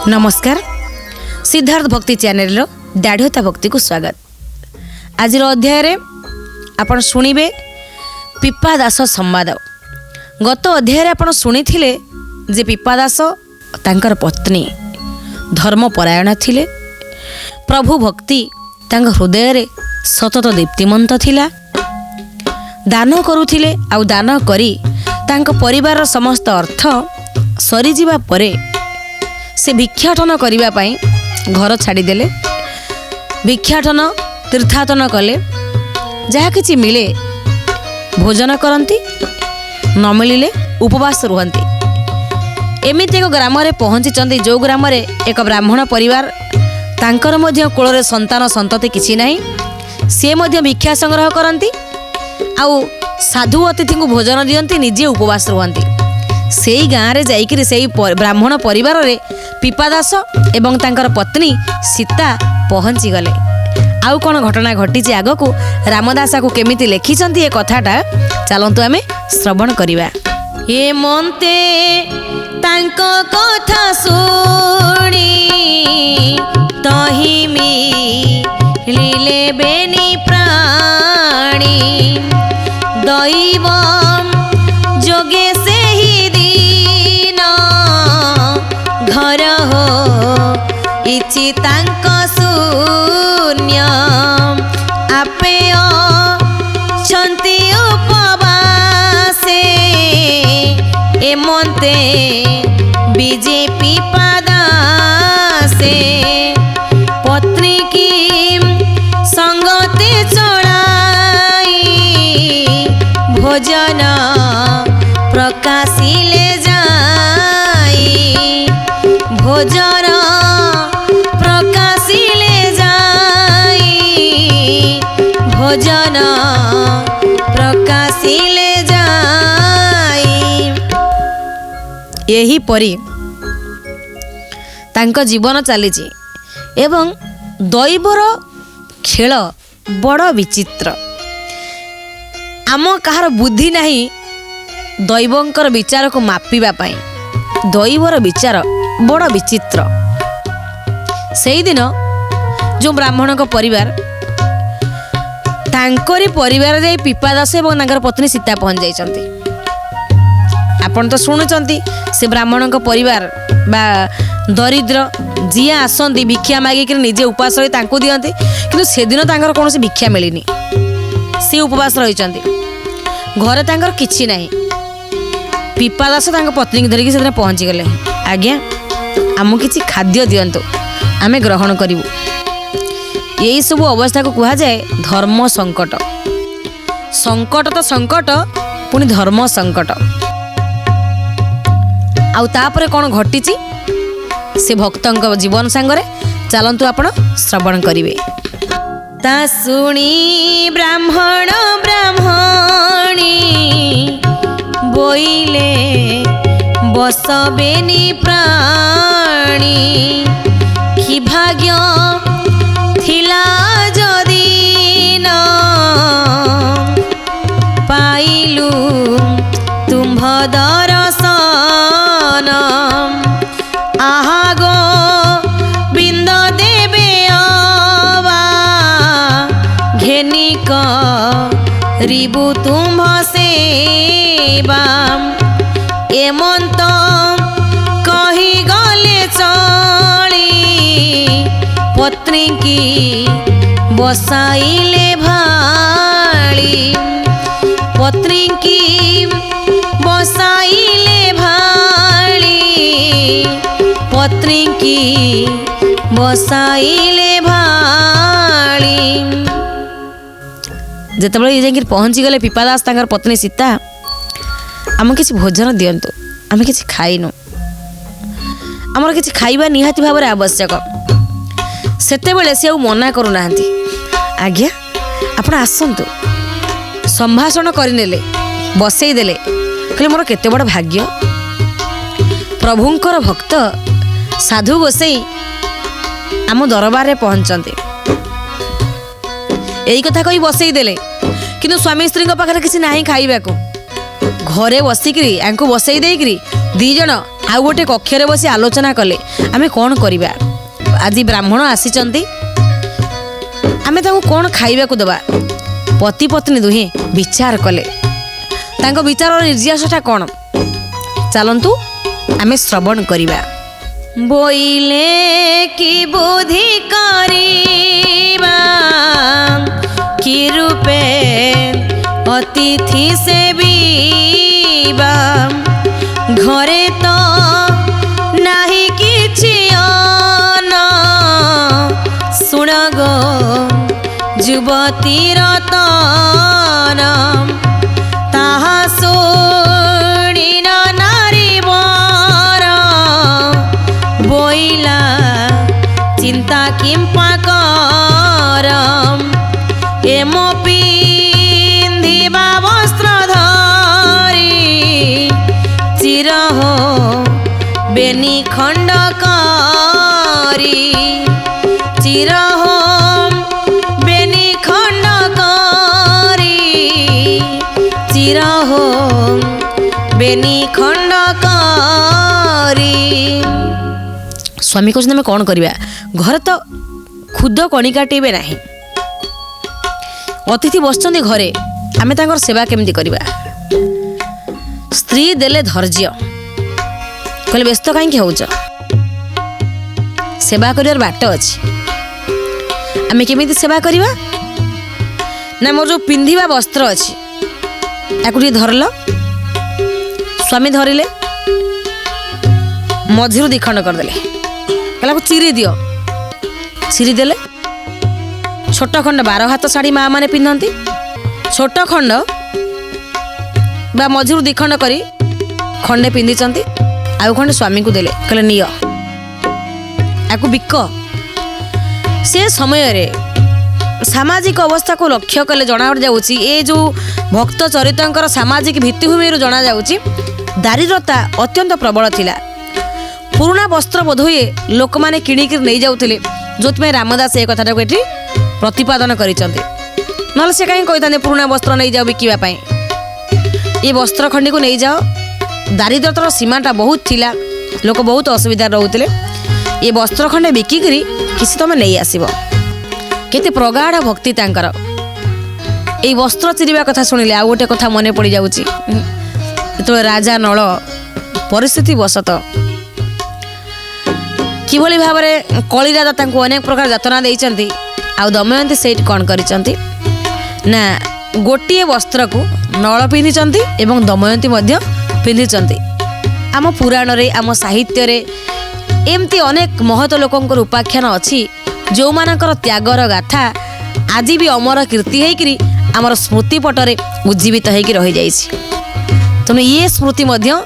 नमस्कार सिद्धार्थ भक्ति चैनल दाढ़ता भक्ति को स्वागत। आज अध्याय रे आपण शुणिबे पिपादास संवाद। गत अध्याय रे आपण शुणिथिले जे पिपादास तांकर पत्नी धर्मपरायण थिले, प्रभु भक्ति तांग हृदय रे सतत दीप्तिमंत थिला, दान करुथिले आउ दान करी तांक परिवार समस्त अर्थ सरी जिबा परे से भिक्षाटन करिबा पई घर छाड़ीदेले। भिक्षाटन तीर्थाटन कले, जहाँ किछि मिले भोजन करती, न मिलिले उपवास रुहंती। एमिति एक ग्राम रे पहुँची जो ग्राम रे एक ब्राह्मण परिवार तांकर मध्य कोଳରେ संतान संतति किछि नाही, से मध्य भिक्षा संग्रह करती आउ साधु अतिथि को भोजन दियंती, निजे उपवास रुहंती। सेई गाँव रे जाइकिरि सेई ब्राह्मण परिवार रे पिपादास एवं तांकर पत्नी सीता पहुँची गले। आउ कौन घटना घटी आग को रामदासा को केमिति लेखिछंती ए कथाटा चलंतु आमे श्रवण करिबा। ए मन्ते तांको कथा सुनी तही मिलिले बेनी प्राणी, दैव जोगे से ही दिन घर हो इछि तांक शून्य, आपे छंती उपवासे एमंते बीजेपी पादासे, पत्नी की संगते चढ़ाई भोजन प्रकाशिले जाई, भोजन प्रकाशिले जाई, भोजन प्रकाशिले जाई। यही परी तांको जीवन चलीची एवं दैवर खेल बड़ विचित्र। आम कहार बुद्धि नहीं दैवंकर विचार को मापिबा पाई। दैवर विचार बड़ विचित्र। सेई दिन जो ब्राह्मण को परिवार तांकरी परिवार जाई पिपादास एवं तांकर पत्नी सीता पहुँच जाइछंती। आपण तो शुणुचंती से ब्राह्मण को परिवार बा दरिद्र जी आसती भिक्षा मागिक निजे उपास रही तांको दियंती, किंतु से दिन तांकर कौन भिक्षा मिलनी, से उपवास रहिचंती। घरे तांकर किछि नाही। पिपादास तांक पत्नी की धरिकी से पहुँची गले। आज्ञा आमको किछि खाद्य दियंतु, आमे ग्रहण करिवु। यही सब अवस्था को कहा जाए धर्म संकट। संकट तो संकट, पुणी धर्म संकट। आउ तापरे कौन घटीची से भक्तंक जीवन सांगरे चलंतु आपण श्रवण करिवे। ता सुनी ब्राह्मण ब्राह्मणी बोइले बसबेनी प्राणी, कि भाग्य थिला जदी न पाइलु तुम्भ दर्शन, आहा गो बिंद देबे अबा घेनी करिबु तुम्भ सेवा, एमंत कही गले चली पत्नी की बसाइले भाली, पत्नी की बसाइले भाली, पत्नी की बसाइले भाली। जेतेबेले ये जाके पहुँची गले पिपादास तांकर पत्नी सीता, आम किसी भोजन दियंतु, आम किसी खाइनु, आमर किसी खाइबा निहाती भाव आवश्यक। सेतेबेले से मना करू नाहंती। आज्ञा आपण आसंतु, संभाषण करनेले, बसई देले, कहले मोर केते बड़ भाग्य, प्रभुंकर भक्त साधु गोसाई आम दरबार रे पहुँचंती। यही कथा कही बसई देले, किंतु स्वामी स्त्री पाखे किसी नाही खाइबा को। घरे बसिकी बसई देकरी दी जन आउ गोटे कक्षरे बसी आलोचना कले आमे कौन करिबा। आज ब्राह्मण आसीचंती आमे ताको कौन खाइबा को दबा। पति पत्नी दुहे विचार कले तांको विचार निर्यासटा कौन चलंतु आमे श्रवण करिबा। बोइले की बुद्धि करिबा कि रूपे अतिथि सेविबा घरे तो नाही किछि अन सुन गो युवती रतन ताहा शुणी नारी वर बोइला चिंता किंपा करम एमो पिंधिबा वस्त्र धरी चिर हो बेनी खंड करी चिर हो बेनी खंड करी चिर हो बेनी खंड करी। स्वामी कहते आम कौन करवा घर तो खुद कणिकाटे ना अतिथि बसचंदी घरे आमे तांकर सेवा केमती करवा। स्त्री देले धैर्य कहले व्यस्त कहीं होच सेवा कर बाट अच्छी आमे केमिति सेवा करवा ना मोर जो पिंधिबा वस्त्र अच्छी याकू धरल स्वामी धरिले मझिरू दिखंड करदेले कहला चिरी दियो चिरी देले छोट खंड 12 हाथ शाढ़ी माँ मैंने पिंधती छोट खंड बा मझिरू दिखंड करी खंडे पिंधिचंती आउ खंडे स्वामी को देले कहले नियो याकू बिक। से समय रे सामाजिक अवस्था को लक्ष्य कले जना जाउची ए जो भक्त चरित्रंकर सामाजिक भित्तिभूमि जना जाउची दारिद्रता अत्यंत प्रबल थिला। पुराना वस्त्र बोधहुए लोक माने किणिक नहीं जाउथिले जोतमे रामदास ए कथाटा को एठी प्रतिपादन करिसंते नल से कहीं कही पुराना वस्त्र नहीं जाओ बिकिबा पई ये वस्त्र खंडी को नहीं जाओ दारिद्रतार सीमाटा बहुत थिला लोक बहुत असुविधा रोते ये वस्त्र खंडे बिकिकी किसी तुम नहीं आसब केते प्रगाढ़ भक्ति तांकर ये वस्त्र चिरिबा कथा शुणिले आ गोटे कथा मन पड़ जाउची जो राजा नल परिस्थिति बसत किभली भाव में कलिराजा तांको अनेक प्रकार यातना देइचंती आ दमयंती सेठ कौन करिचंती ना गोटे वस्त्र को नल पिंधिचंती एवं दमयंती मध्य पिंधिचंती। आम पुराण रे आम साहित्य रे एमती अनेक महत लोकंकर उपाख्यान अच्छी जो मानकर त्यागर गाथा आज भी अमर कीर्ति होकरी आमर स्मृति पटरे उज्जीवित होकर रही जाइछि। तेणु ये स्मृति मध्य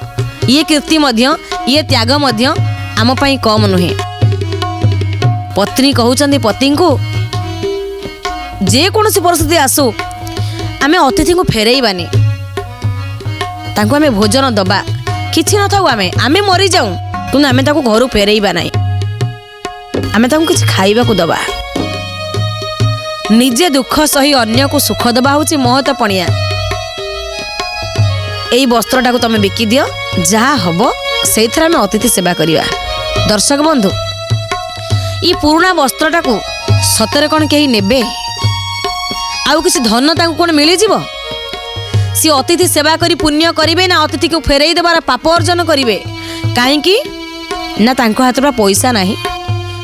ये कीर्ति मध्य ये त्याग मध्य आम पई कम नुहे। पत्नी कहउचंदी पति को जे कोनोसी परिस्थिति आसू आमे अतिथि को फेरईबानी तांको आमे भोजन दबा किछि न थाउ आमे आमे मरी जाऊ किंतु आमे ताको घर फेरईबा नाही आमे ताको किछि खाइबा को दबा। निजे दुख सही अन्य को सुख दबा होची महत पणिया। एई वस्त्रटा को तमे बिकी दियो जहा हबो सेइथरा आमे अतिथि सेवा करिवा। दर्शक बंधु ई पुराना वस्त्रटा को सतरे कोन केही नेबे आउ किसी धन तांको कोन मिली जीवो सी अतिथि सेवा करी पुण्य करिवे ना अतिथि को फेरई देबार पाप अर्जन करिवे काहेकि ना तांको हाथ में पैसा नाही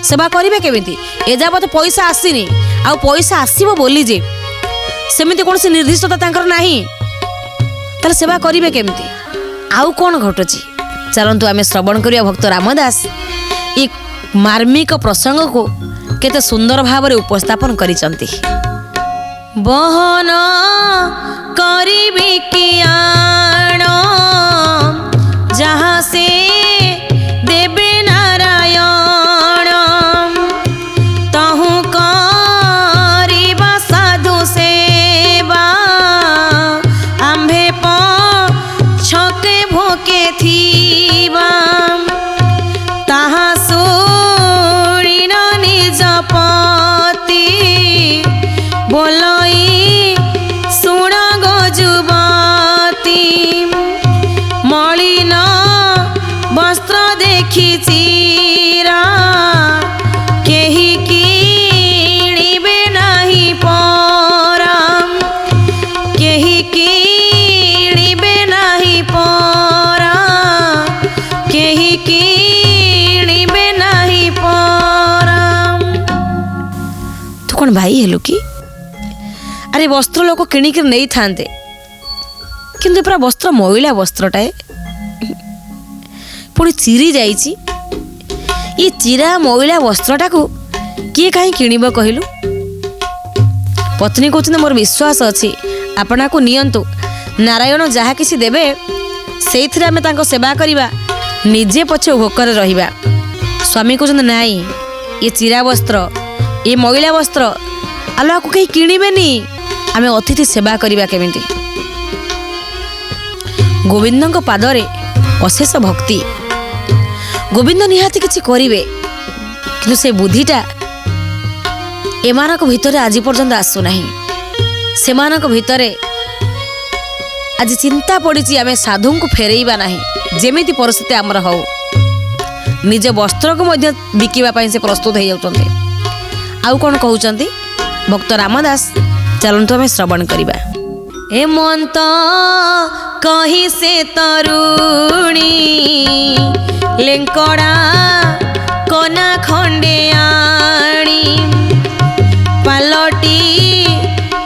सेवा करिवे केमिति एजाबत पैसा आसीनी आउ पैसा आसीबो बोली जे सेमिति कोनसी निर्दिष्टता तांकर नाही तार सेवा करिवे केमिति आउ कोन घटुची। चलंतु आमे श्रवण करिया भक्त रामदास एक मार्मिक प्रसंग को केते सुंदर भाव रे उपस्थापन करिसंती। बहन करिबि कियाण जहाँ से देवे नारायण तहु करिबा साधु सेवा आम्भे छके भोके थीबा ताहा सुनिन निज पति बोलई सुन गो जुबती कौन भाई हेलु कि? अरे वस्त्र लोक किणिक नहीं थांते किंतु पूरा वस्त्र मैला वस्त्रटाए पुणी चिरी जाइछि। ये चिरा मैला वस्त्रटा को किए कहीं किणिब कहलु? पत्नी कहते मोर विश्वास अच्छी आपना को नियंतु नारायण जहाँ किसी देवे से आम सेवा करवा निजे पछे भोकर रहिबा। स्वामी कहते नाई ये चिरा वस्त्र ये मैला वस्त्र आलो को कहीं किणिबेनी आम अतिथि सेवा करवा केमिति। गोविंद पादरे अशेष भक्ति। गोविंद निहाती किछि करिवे किंतु से बुद्धिटा एमानक भितर आज पर्यंत आसुना। सेमानक भितरे आज चिंता पड़ी आम साधु को फेरइबा नहीं जेमिति परिस्थिति आमर हो। निज वस्त्र को मध्य बिकिबा से प्रस्तुत हो जाउछन्ते। आउ कौन कहउछन्ति भक्त रामदास चलंतु आम श्रवण करिबा। हेमंत कही से तरुणी लेंकड़ा कना खंडे आणी पालटी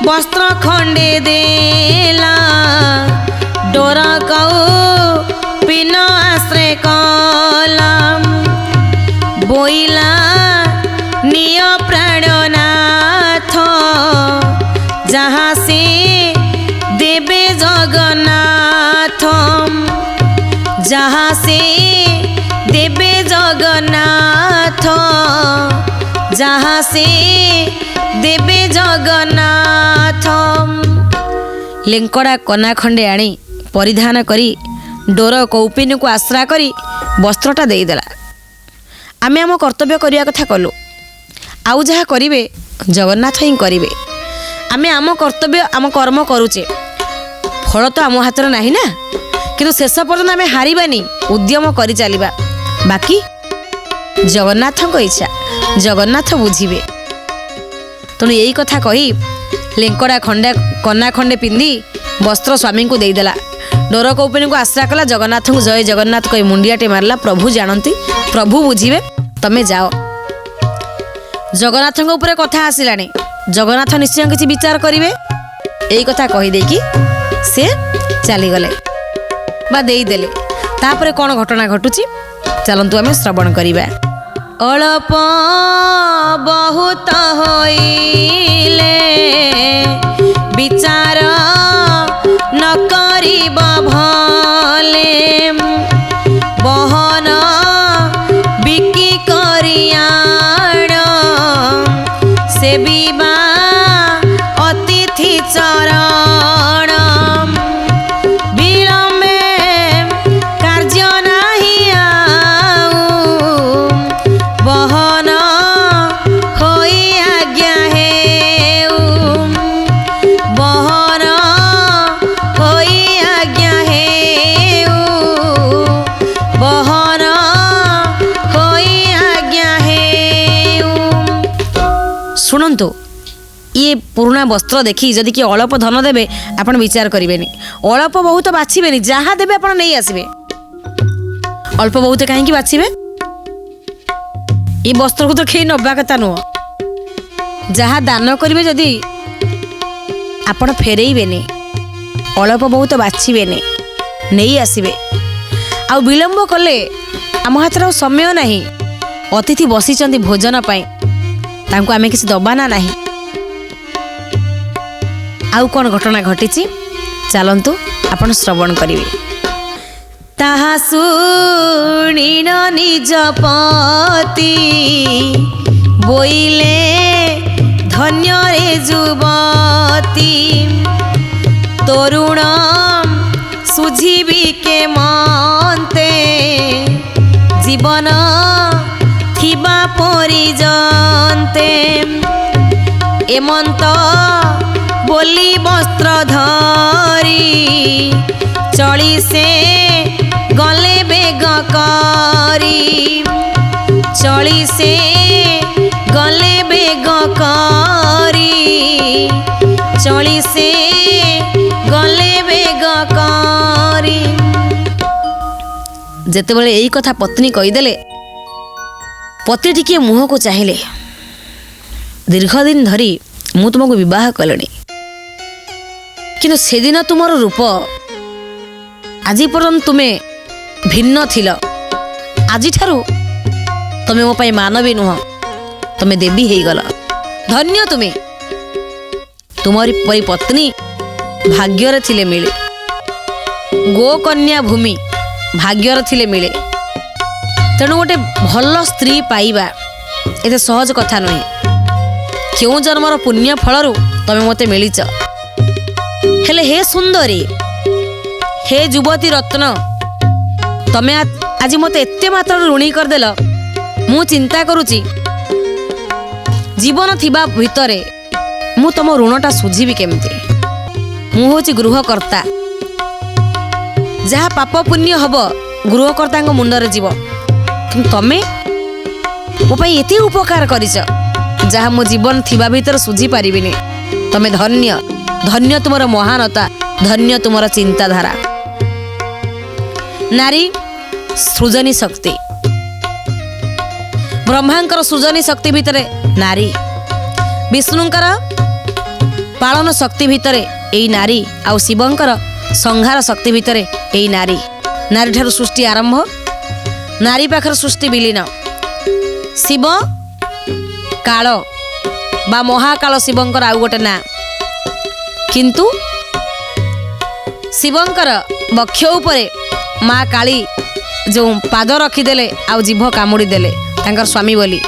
वस्त्र खंडे देला डोरा कौ पिन आश्रय कलाम बोइला निय प्राणनाथ जहाँ से देवे जगन्नाथ जहाँ से देवे जगन्नाथ जहाँ से देवे जगन्नाथ। लेंकड़ा कना खंडे आनी परिधान करी डोर कौपिन को आश्रा करी वस्त्रटा देदेला। आमे आम कर्तव्य करिया कथा कलु आउ जहाँ करिवे जगन्नाथ ही करिवे। आमे आम कर्तव्य आम कर्म करुचे फल तो आम हाथ ना ना किंतु शेष पर्यंत आमे हारिबानी उद्यम करी चलिबा। बाकी जगन्नाथ को इच्छा जगन्नाथ बुझिबे। तेणु यही कथा कही लेंकड़ा खंडे कना खंडे पिंधि वस्त्र स्वामी को देदेला। डोर कौपिन को आश्रा कला जगन्नाथ को जय जगन्नाथ कही मुंडियाटे मारला। प्रभु जानती प्रभु बुझिबे तमे जाओ। जगन्नाथ ऊपर कथा आसिलानी जगन्नाथ निश्चय किसी विचार करिवे। यही कथा कही देकी से चली गले बा देदेले। तापरे कौन घटना घटुची चलंतु आमे श्रवण करिबा। अल्प बहुत होइले विचार न करिब भले बहन बिकी करियाण सेविबा अतिथि चरण विलम्बे कार्य नाही आउ बहन होई आज्ञा हेउ बहन होई आज्ञा हेउ बहन होई आज्ञा हेउ। शुणन्तु ये पुराना वस्त्र देखी जदि किए अल्प धन देवे आपण विचार करेंगे अल्प बहुत बाछे जहाँ देवे आप नहीं आसबे। अल्प बहुत कहीं बाछे ये वस्त्र को तो कहीं नवा कथा नुह। जहाँ दान करेंगे जदि आपण फेरइबेनी अल्प बहुत बाछे नहीं आसबे। आ विलम्ब कले आम हाथ समय ना अतिथि बसी भोजन पाई तांको आमे किसी दबा ना नहीं। आउ कौन घटना घटी चलंतु आपण श्रवण करिवे। ताहा सुनिन निज पति बोइले धन्य रे जुवती तरुण सुझीबी के मनते जीवन थिबा परिजन्ते एमंत बोली वस्त्र धरी चली से गले बेग करी चली से गले बेग करी चली से गले बेग करी। जेतेबेले एई कथा पत्नी कहीदेले पति टिके मुह को चाहिए दीर्घ दिन धरी मु तुमको विवाह कले किंतु से दिन तुम रूप आज पर्यंत तुम्हें भिन्न थिल। आज तुम्हें मो मानवी नुह, तुम्हें देवी हो गल। धन्य तुम्हें, तुम्हारी परी पत्नी भाग्यर थिले मिले। गोकन्या भूमि भाग्यर थिले मिले। तेणु गोटे भल स्त्री पाइबा एते सहज कथा नुहे। क्यों जन्मर पुण्य फलरू तमें मते मिलीच। हेले हे सुंदरी, हे युवती रत्न, तमें आज मते एते मात्र ऋणी करदेल। मु चिंता करुची जीवन थिबा भितरे मु तुम ऋणटा सुझीबी केमती। मु होची गृहकर्ता, जहाँ पाप पुण्य हब गृहकर्ता मुंडरे जीव। कि तमें मो पाई एते उपकार करिच जहाँ मो जीवन थिबा भीतर सुझी पारिबिनी। तमें धन्य, धन्य तुमर महानता, धन्य तुमर चिंताधारा। नारी सृजनी शक्ति, ब्रह्मांकर सृजनी शक्ति भितरे नारी, विष्णुंकर पालन शक्ति भितरे एई नारी, आउ शिवंकर संहार शक्ति भितरे एई नारी। नारी ठारू सृष्टि आरंभ, नारी पाखर सृष्टि विलीन। शिव काल बा महाकाल शिवंकर आउ गोटे ना, किंतु शिवंकर बक्ष उपरे माँ काली जो पाद रखीदेले आउ जीभ कामुड़ी देले तांकर स्वामी बोली।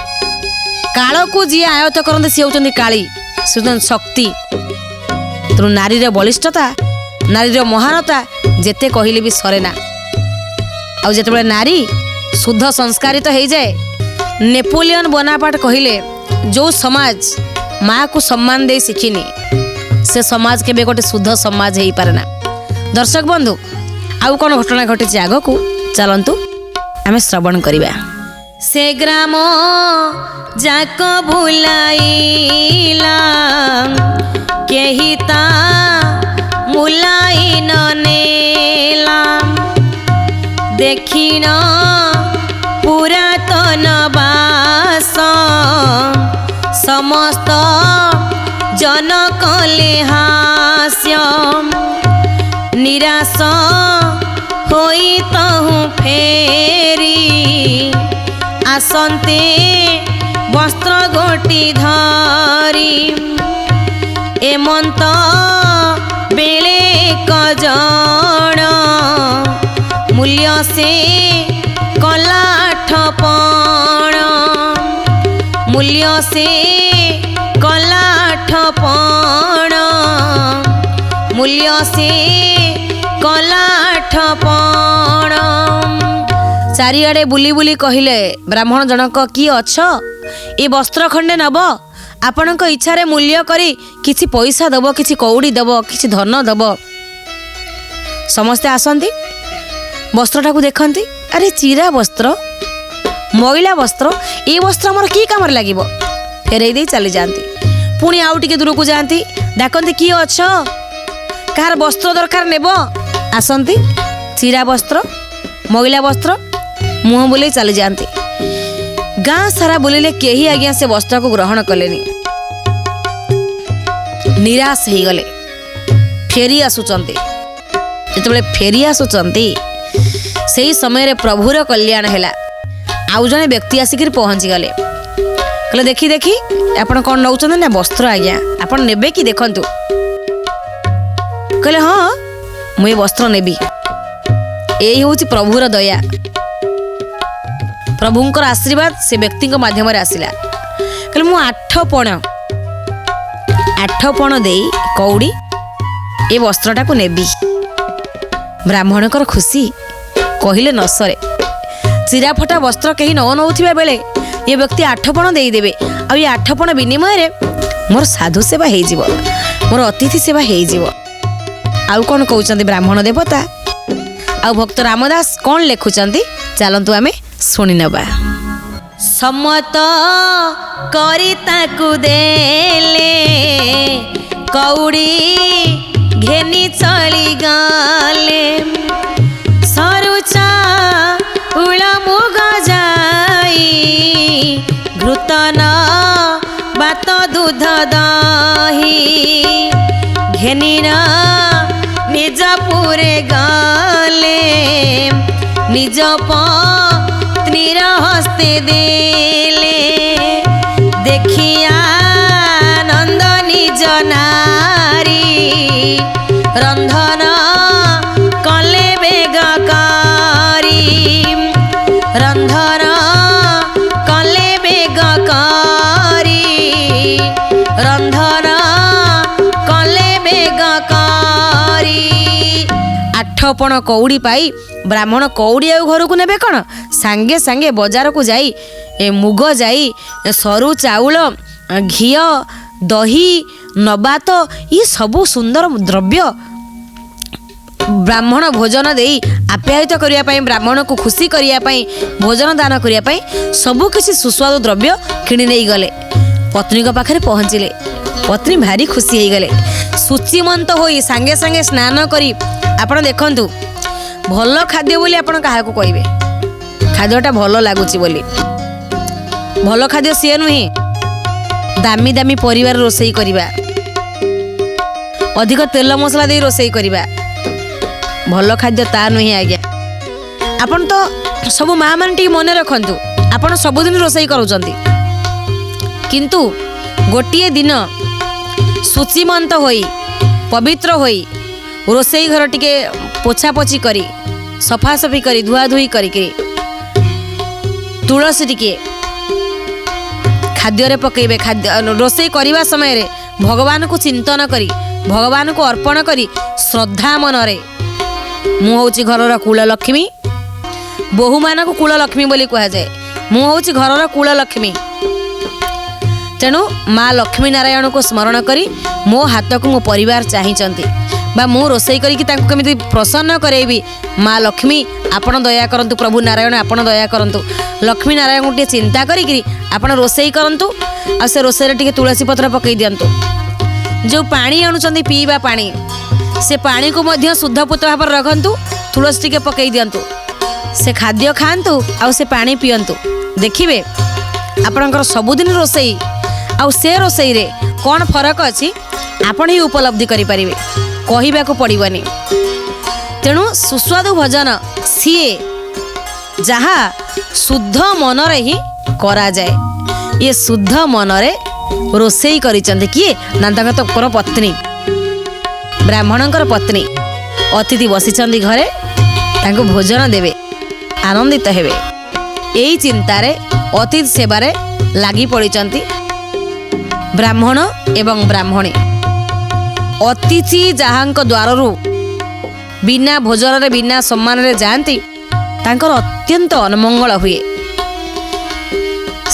काल को जी आयत्त करते सी होती काली, सी शक्ति। तेणु नारीर बलिष्ठता, नारीर महानता जेते कहले भी सरेना। आउ जेते नारी शुद्ध संस्कारित हो जाए, नेपोलियन बोनापार्ट कहले जो समाज माँ को सम्मान दे शिखिनी से समाज के गोटे शुद्ध समाज हो पारे ना। दर्शक बंधु, आउ कौन घटना घटी आग को चलतु आम श्रवण करिबा। से ग्राम जाक भुलाइला केही ता मुलाई नेला। देखिन पुरातन बास समस्त जन कले हास्य। निराश होई तहु फेरी आसन्ते वस्त्र गोटी धरी। एमंत बेले कजण मूल्य से कलाठपण। मूल्य से कलाठपण। मूल्य से कलाठपण। चारिआडे बुली बुली कहिले ब्राह्मण जनक कि अछ ए वस्त्र खंडे नब। आपणक इच्छारे मूल्य करी किछि पैसा दब, किछि कौड़ी दब, किछि धन दब। समस्ते आसंती वस्त्रटा को देखंती। अरे चिरा वस्त्र, मैला वस्त्र, ए वस्त्र हमर की काम लागिब। फेरई दे चली जाती। पुणी आउ टिके दूर को जाती, डाकती कि अछ, कार वस्त्र दरकार नेब। आसंती चिरा वस्त्र, मैला वस्त्र, मुह बुले चली जाती। गाँ सारा बुलिले केही आज्ञा से वस्त्र को ग्रहण कलेनी। निराश हो गले। फेरी आसुचंती। जेतबेले फेरी आसुचंती सेही समय रे प्रभुर कल्याण हैला। आउ जने व्यक्ति आसिक पहुंची गले। कहले देखी देखी आपण कौन नौचंदी ना वस्त्र आज्ञा, आपण नेबे कि देखंतु। कहले हाँ मुझे वस्त्र नेबी। यही हूँ प्रभुर दया, प्रभुंकर आशीर्वाद से व्यक्ति माध्यम आसला। कहले मु 8 पण दे कौड़ी ए वस्त्रटा को नेबी। ब्राह्मणकर खुशी कहले न सरे। चिराफटा वस्त्र कहीं नौथिबा बेले ये व्यक्ति 8 पण दे देबे। आ ये 8 पण विनिमय रे मोर साधु सेवा हो जिवो, मोर अतिथि सेवा हो जिवो। आउ कौन कहते ब्राह्मण देवता। आउ भक्त रामदास कौन लिखुचंती चलतु आमे शुणी नबा। सम्मत करी ताकु देले कौड़ी घेनी चली गले। सरुचा उळ मुग जाई घृतन बात दूध दही घेनिना निज पुरे गाले निज पत्नीर हस्ते देले देखिया नंद निज नारी रंधन कले बेगकारी रंधन कले बेगकारी रंधन कले बेगकारी। आठपण कौड़ी पाई ब्राह्मण कौड़ी आ घर को नेबे कौन सांगे सांगे बजार को जाई मुग जाई सरू चाउल घी दही नबात ये सबू सुंदर द्रव्य ब्राह्मण भोजन देई आप्यायित करने ब्राह्मण को खुशी करने भोजन दान करने सबु किसी सुस्वादु द्रव्य किणी नहीं गले पत्नी पाखे पहुँचले पत्नी भारी खुशी हो गले शुचिमंत हो सांगे सांगे स्नान करी आपण देखंतु भल खाद्य बोली आपण क्या कहे खाद्यटा भल लगुच बोली भल खाद्य सी नुहे दामी दामी परिवार रोसई करिबा अधिक तेल मसला दे रोसई करिबा भल खाद्य ता नुहे आज्ञा आपण तो सब माँ मैंने मन रखु आपण सबुदिन रोसई करूचंती किंतु गोटिए दिन शुचिमंत होई पवित्र होई रोसई घर टिके पोछापोछि करी सफासफी करी धुआ धुई करी तुलसी टिके खाद्य पकेबे खाद्य रोसई करने समय रे भगवान को चिंतन करी भगवान को अर्पण करी श्रद्धा मनरे मु हूँ घर कुललक्ष्मी बोहू मान को कुललक्ष्मी बोली कह जाए मु हूँ घर कुललक्ष्मी तेणु माँ लक्ष्मी नारायण को स्मरण करी मो हाथ को मो परिवार चाहिए बा मु रोसई करी प्रसन्न करेबी माँ लक्ष्मी आपण दया करंतु प्रभु नारायण आपण दया करंतु लक्ष्मी नारायण को चिंता करी आपण रोसई करंतु आ से रोसई रे तुलसी पत्र पकई दियंतु जो पानी आणुचंदी पीवा पानी से पानी को मध्य शुद्धपूत भाव रखंतु तुलसी टिके पकई दियंतु से खाद्य खांतु आ से पानी पियंतु देखिबे आपणकर सबुदिन रोसई आ से रोसई रे कौन फरक अच्छी आपण ही उपलब्धि करि परिबे कहबा को पड़िबनी तेणु सुस्वादु भोजन सीए जहा शुद्ध मनरे ही करा जाए ये शुद्ध मनरे रोसई करिचंती किए नंदकर पत्नी ब्राह्मणकर पत्नी अतिथि बसिचंदी घरे तांको भोजन देवे आनंदित हेबे एई चिंतारे अतिथि सेवारे लागी पड़िचंती ब्राह्मण एवं ब्राह्मणी अतिथि जहांक द्वाररू बिना भोजन रे बिना सम्मान रे जानती तांकर अत्यंत अनमंगल हुए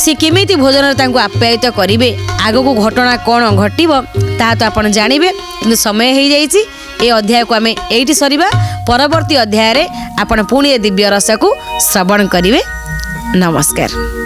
सी केमिति भोजन रे तांको आप्यायित करिवे आगो को घटना कौन घटिबो ता तो आपण जानिबे किंतु समय हो जाइछि ए अध्याय को आमे एइठी सरीबा परवर्ती अध्याय रे आपण पुणी दिव्य रस को श्रवण करिवे। नमस्कार।